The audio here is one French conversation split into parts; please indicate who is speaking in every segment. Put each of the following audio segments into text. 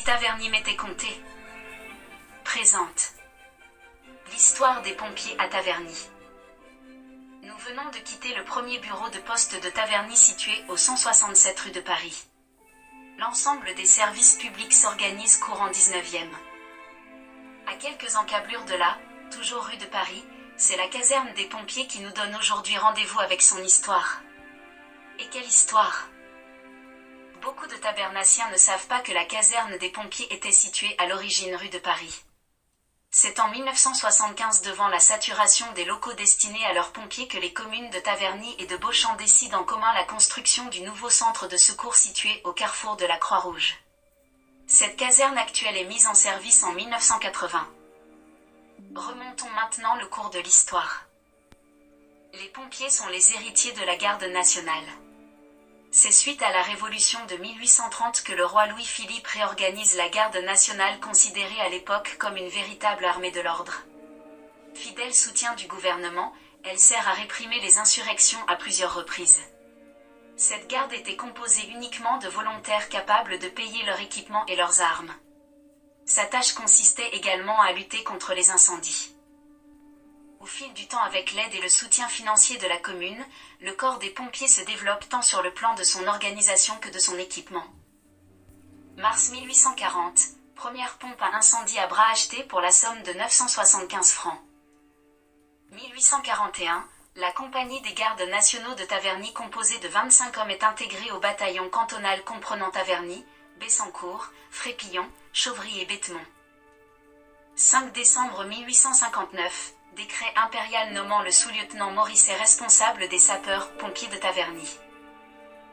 Speaker 1: Taverny m'était contée. Présente. L'histoire des pompiers à Taverny. Nous venons de quitter le premier bureau de poste de Taverny situé au 167 rue de Paris. L'ensemble des services publics s'organise courant 19e. À quelques encablures de là, toujours rue de Paris, c'est la caserne des pompiers qui nous donne aujourd'hui rendez-vous avec son histoire. Et quelle histoire! Beaucoup de tabernaciens ne savent pas que la caserne des pompiers était située à l'origine rue de Paris. C'est en 1975, devant la saturation des locaux destinés à leurs pompiers, que les communes de Taverny et de Beauchamp décident en commun la construction du nouveau centre de secours situé au carrefour de la Croix-Rouge. Cette caserne actuelle est mise en service en 1980. Remontons maintenant le cours de l'histoire. Les pompiers sont les héritiers de la garde nationale. C'est suite à la Révolution de 1830 que le roi Louis-Philippe réorganise la garde nationale, considérée à l'époque comme une véritable armée de l'ordre. Fidèle soutien du gouvernement, elle sert à réprimer les insurrections à plusieurs reprises. Cette garde était composée uniquement de volontaires capables de payer leur équipement et leurs armes. Sa tâche consistait également à lutter contre les incendies. Au fil du temps, avec l'aide et le soutien financier de la commune, le corps des pompiers se développe tant sur le plan de son organisation que de son équipement. Mars 1840, première pompe à incendie à bras achetée pour la somme de 975 francs. 1841, la compagnie des gardes nationaux de Taverny, composée de 25 hommes, est intégrée au bataillon cantonal comprenant Taverny, Bessancourt, Frépillon, Chauvry et Béthemont. 5 décembre 1859, décret impérial nommant le sous-lieutenant Morisset responsable des sapeurs-pompiers de Taverny.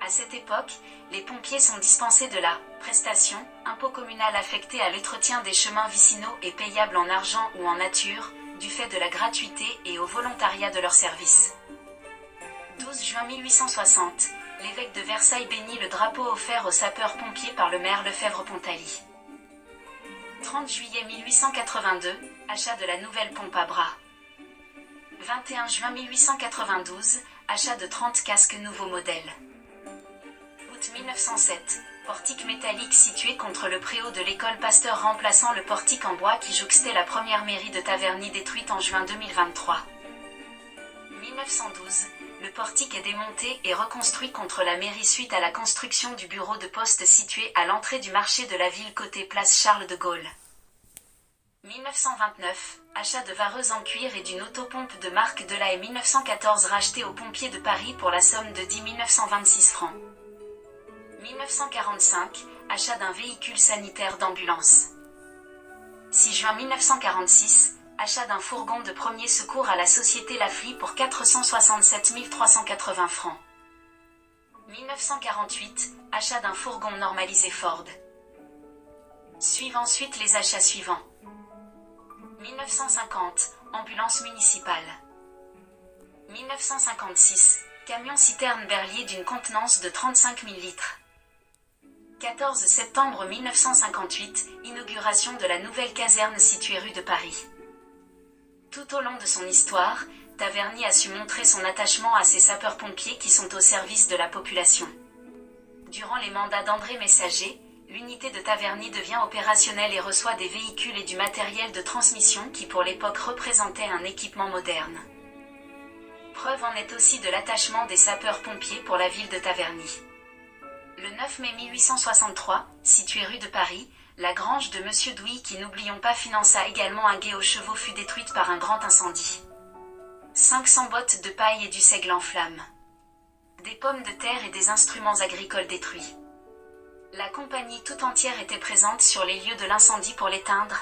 Speaker 1: À cette époque, les pompiers sont dispensés de la prestation, impôt communal affecté à l'entretien des chemins vicinaux et payable en argent ou en nature, du fait de la gratuité et au volontariat de leur service. 12 juin 1860, l'évêque de Versailles bénit le drapeau offert aux sapeurs-pompiers par le maire Lefebvre-Pontaly. 30 juillet 1882, achat de la nouvelle pompe à bras. 21 juin 1892, achat de 30 casques nouveaux modèles. Août 1907, portique métallique situé contre le préau de l'école Pasteur remplaçant le portique en bois qui jouxtait la première mairie de Taverny, détruite en juin 2023. 1912, le portique est démonté et reconstruit contre la mairie suite à la construction du bureau de poste situé à l'entrée du marché de la ville côté place Charles de Gaulle. 1929, achat de vareuses en cuir et d'une autopompe de marque Delahaye. 1914, rachetée aux pompiers de Paris pour la somme de 10 926 francs. 1945, achat d'un véhicule sanitaire d'ambulance. 6 juin 1946, achat d'un fourgon de premier secours à la société Lafly pour 467 380 francs. 1948, achat d'un fourgon normalisé Ford. Suivent ensuite les achats suivants. 1950, ambulance municipale. 1956, camion-citerne Berlier d'une contenance de 35 000 litres. 14 septembre 1958, inauguration de la nouvelle caserne située rue de Paris. Tout au long de son histoire, Taverny a su montrer son attachement à ses sapeurs-pompiers qui sont au service de la population. Durant les mandats d'André Messager, l'unité de Taverny devient opérationnelle et reçoit des véhicules et du matériel de transmission qui pour l'époque représentaient un équipement moderne. Preuve en est aussi de l'attachement des sapeurs-pompiers pour la ville de Taverny. Le 9 mai 1863, située rue de Paris, la grange de Monsieur Douy, qui n'oublions pas finança également un gué aux chevaux, fut détruite par un grand incendie. 500 bottes de paille et du seigle en flammes. Des pommes de terre et des instruments agricoles détruits. La compagnie tout entière était présente sur les lieux de l'incendie pour l'éteindre,